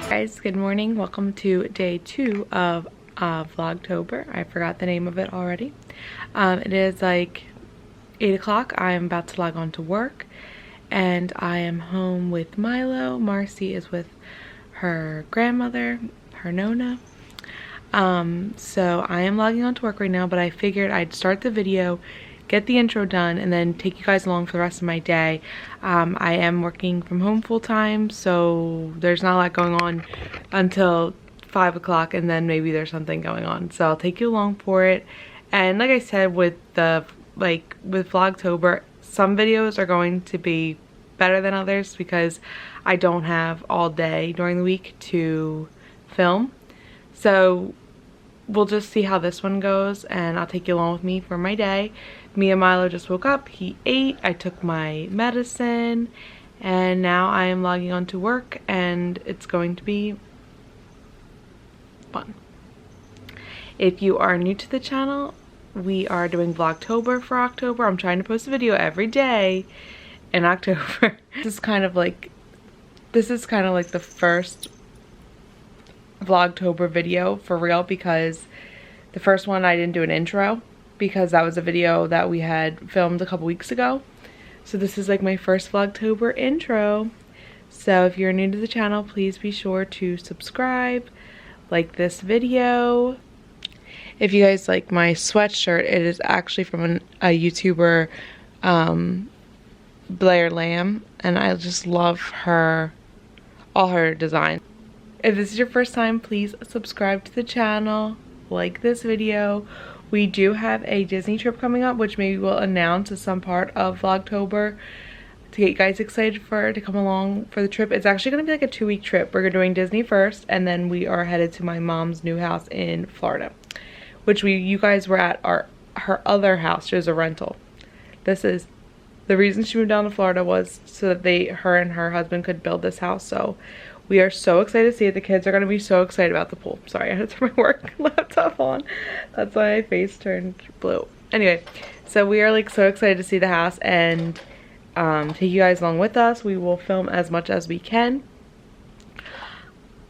Guys, good morning. Welcome to day 2 of Vlogtober. I forgot the name of it already. It is like 8 o'clock. I am about to log on to work and I am home with Milo. Marcy is with her grandmother, her Nona. So I am logging on to work right now, but I figured I'd start the video, get the intro done, and then take you guys along for the rest of my day. I am working from home full time, so there's not a lot going on until 5 o'clock, and then maybe there's something going on. So I'll take you along for it. And like I said, with Vlogtober, some videos are going to be better than others because I don't have all day during the week to film. So we'll just see how this one goes, and I'll take you along with me for my day. Me and Milo just woke up, he ate, I took my medicine, and now I am logging on to work, and it's going to be fun. If you are new to the channel, we are doing Vlogtober for October. I'm trying to post a video every day in October. This is kind of like the first Vlogtober video for real, because the first one I didn't do an intro because that was a video that we had filmed a couple weeks ago. So this is like my first Vlogtober intro. So if you're new to the channel, please be sure to subscribe, like this video. If you guys like my sweatshirt, it is actually from a YouTuber, Blair Lamb, and I just love all her designs. If this is your first time, please subscribe to the channel, like this video. We do have a Disney trip coming up, which maybe we'll announce as some part of Vlogtober to get you guys excited to come along for the trip. It's actually going to be like a 2-week trip. We're doing Disney first, and then we are headed to my mom's new house in Florida, which you guys were at her other house. She was a rental. This is the reason she moved down to Florida, was so that her and her husband could build this house. So we are so excited to see it. The kids are going to be so excited about the pool. Sorry, I had to turn my work laptop on. That's why my face turned blue. Anyway, so we are like so excited to see the house and take you guys along with us. We will film as much as we can.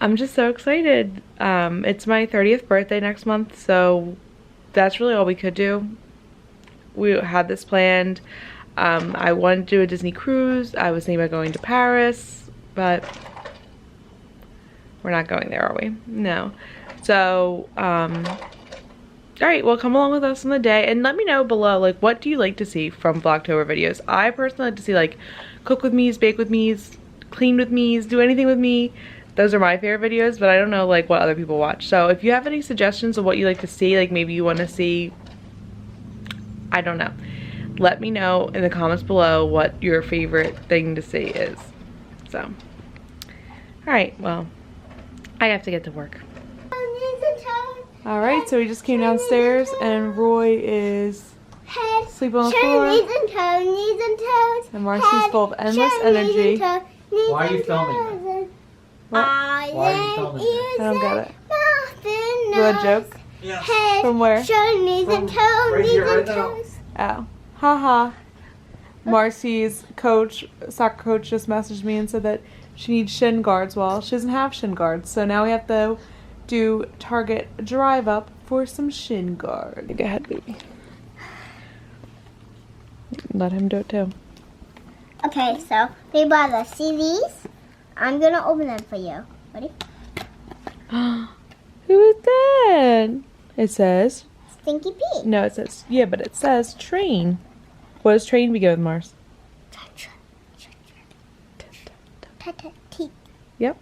I'm just so excited. It's my 30th birthday next month, so that's really all we could do. We had this planned. I wanted to do a Disney cruise. I was thinking about going to Paris, but we're not going there, are we? No. So, alright, well, come along with us on the day and let me know below, like, what do you like to see from Vlogtober videos? I personally like to see, like, cook with me's, bake with me's, clean with me's, do anything with me. Those are my favorite videos, but I don't know, like, what other people watch. So if you have any suggestions of what you like to see, like, maybe you want to see, I don't know. Let me know in the comments below what your favorite thing to see is. So, alright, well, I have to get to work. Alright, so we just came downstairs and Roy is sleeping on the floor. And Marcy's full of endless energy. Why are you filming that? What? Why are you filming that? I don't get it. You want a joke? Yeah. From where? Right here, right now. Oh. Haha. Marcy's soccer coach just messaged me and said that she needs shin guards. Well, she doesn't have shin guards, so now we have to do Target drive up for some shin guards. Go ahead, baby. Let him do it too. Okay, so baby brother, see these? I'm gonna open them for you. Ready? Who is that? It says Stinky Pete. no. It says yeah, but it says train. What does train begin with, Mars? Teeth. Yep.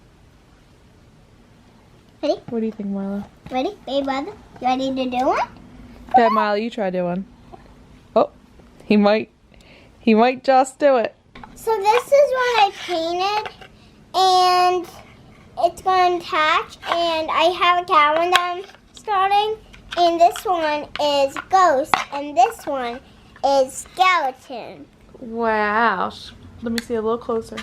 Ready? What do you think, Milo? Ready, baby brother? You ready to do one? Okay, Milo, you try do one. Oh, he might just do it. So this is what I painted, and it's going to attach, and I have a calendar I'm starting, and this one is ghost, and this one is skeleton. Wow. Let me see a little closer.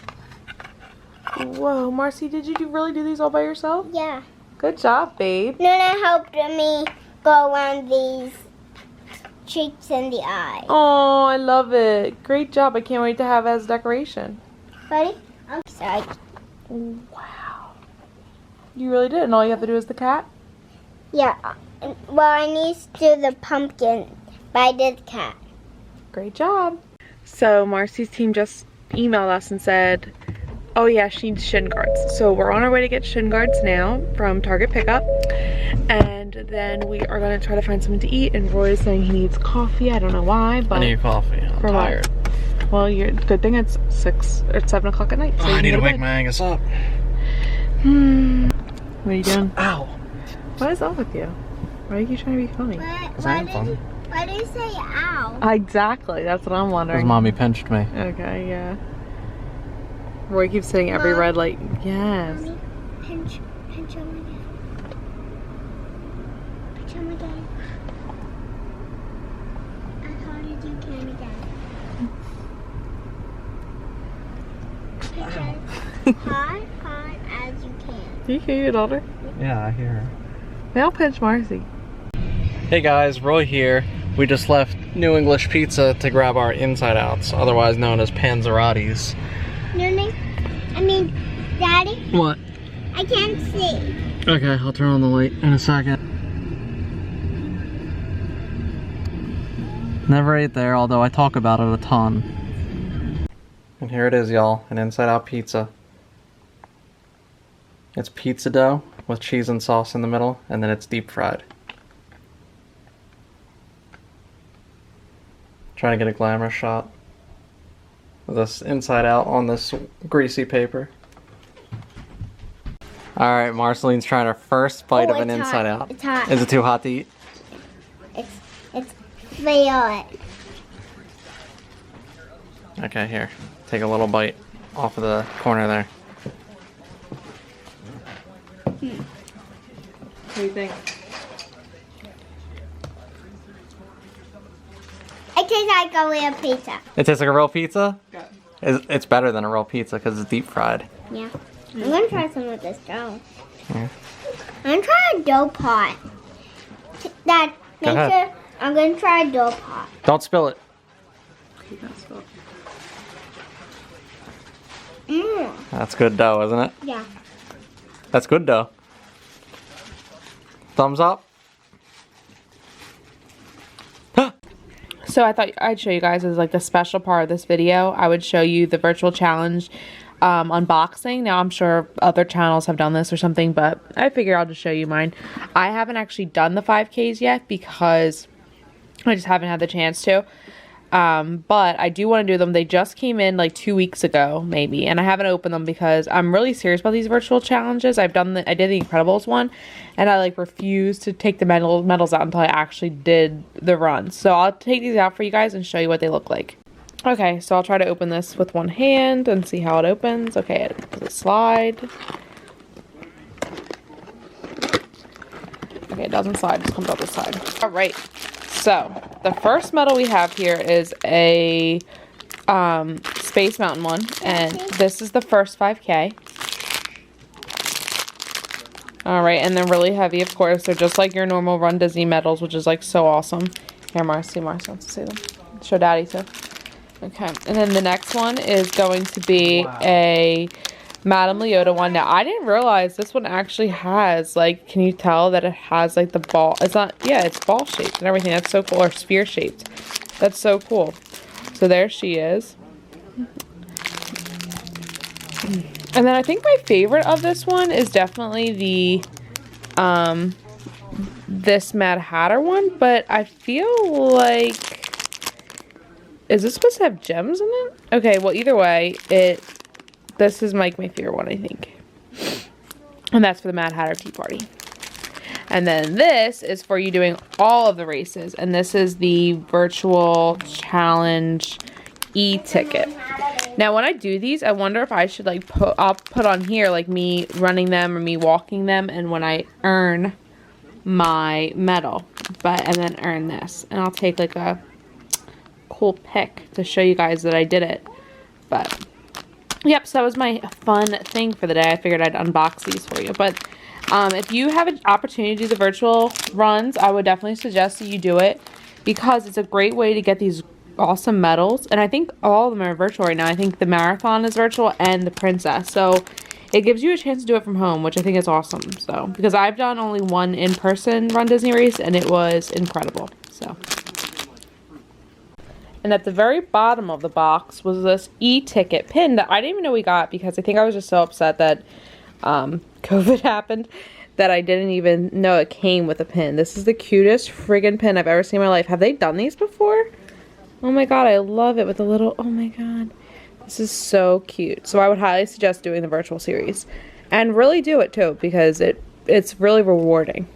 Whoa, Marcy, did you really do these all by yourself? Yeah. Good job, babe. Nona helped me go around these cheeks and the eye. Oh, I love it. Great job. I can't wait to have it as decoration. Ready? I'm excited. Wow. You really did, and all you have to do is the cat? Yeah. Well, I need to do the pumpkin, but I did the cat. Great job. So Marcy's team just emailed us and said, oh yeah, she needs shin guards. So we're on our way to get shin guards now from Target pickup. And then we are gonna try to find something to eat. And Roy is saying he needs coffee. I don't know why, but I need coffee. I'm tired. Well, good thing it's 6 or 7 o'clock at night. So I need to wake my Angus up. What are you doing? Ow. What is up with you? Why are you trying to be funny? Why do you say ow? Exactly, that's what I'm wondering. Because mommy pinched me. Okay, yeah. Roy keeps hitting every red light. Yes. Mommy, pinch him again. Pinch him again. As hard as you can again. Pinch as hard as you can. Do you hear your daughter? Yeah, I hear her. Maybe I'll pinch Marcy. Hey guys, Roy here. We just left New English Pizza to grab our inside outs, otherwise known as panzerottis. Daddy, What? I can't see. Okay, I'll turn on the light in a second. Never ate there, although I talk about it a ton. And here it is, y'all, an inside out pizza. It's pizza dough with cheese and sauce in the middle, and then it's deep fried. Trying to get a glamour shot of this inside out on this greasy paper. Alright, Marceline's trying her first bite of an it's inside hot. out. It's hot. Is it too hot to eat? It's feel it. Okay, here. Take a little bite off of the corner there. What do you think? It tastes like a real pizza. It tastes like a real pizza? Yeah. It's better than a real pizza because it's deep fried. Yeah. I'm gonna try some of this dough. Yeah. I'm gonna try a dough pot. Dad, Go make ahead. sure I'm gonna try a dough pot. Don't spill it. Mmm. That's good dough, isn't it? Yeah. That's good dough. Thumbs up. So I thought I'd show you guys as like the special part of this video. I would show you the virtual challenge unboxing. Now I'm sure other channels have done this or something, but I figure I'll just show you mine. I haven't actually done the 5Ks yet because I just haven't had the chance to. But I do want to do them. They just came in like 2 weeks ago, maybe, and I haven't opened them because I'm really serious about these virtual challenges. I did the Incredibles one, and I like refused to take the medals out until I actually did the run. So I'll take these out for you guys and show you what they look like. Okay, so I'll try to open this with one hand and see how it opens. Okay, does it slide? Okay, it doesn't slide, it just comes out this side. All right. So, the first medal we have here is a Space Mountain one, and this is the first 5K. Alright, and they're really heavy, of course. They're just like your normal RunDisney medals, which is like so awesome. Here, Marcy wants to see them. Show Daddy too. Okay, and then the next one is going to be a Madame Leota one. Now, I didn't realize this one actually has, like, can you tell that it has, like, the ball? It's not, yeah, it's ball shaped and everything. That's so cool. Or spear shaped. That's so cool. So there she is. And then I think my favorite of this one is definitely the, this Mad Hatter one. But I feel like, is this supposed to have gems in it? Okay, well, either way, this is like my favorite one, I think. And that's for the Mad Hatter Tea Party. And then this is for you doing all of the races. And this is the virtual challenge e-ticket. Now, when I do these, I wonder if I should like I'll put on here like me running them or me walking them, and when I earn my medal, and then earn this. And I'll take like a cool pic to show you guys that I did it. But yep, so that was my fun thing for the day. I figured I'd unbox these for you. But if you have an opportunity to do the virtual runs, I would definitely suggest that you do it because it's a great way to get these awesome medals. And I think all of them are virtual right now. I think the marathon is virtual and the princess. So it gives you a chance to do it from home, which I think is awesome. So, because I've done only one in-person Run Disney race, and it was incredible. So, and at the very bottom of the box was this e-ticket pin that I didn't even know we got, because I think I was just so upset that COVID happened that I didn't even know it came with a pin. This is the cutest friggin' pin I've ever seen in my life. Have they done these before? Oh my god, I love it with the little, oh my god. This is so cute. So I would highly suggest doing the virtual series. And really do it too, because it's really rewarding.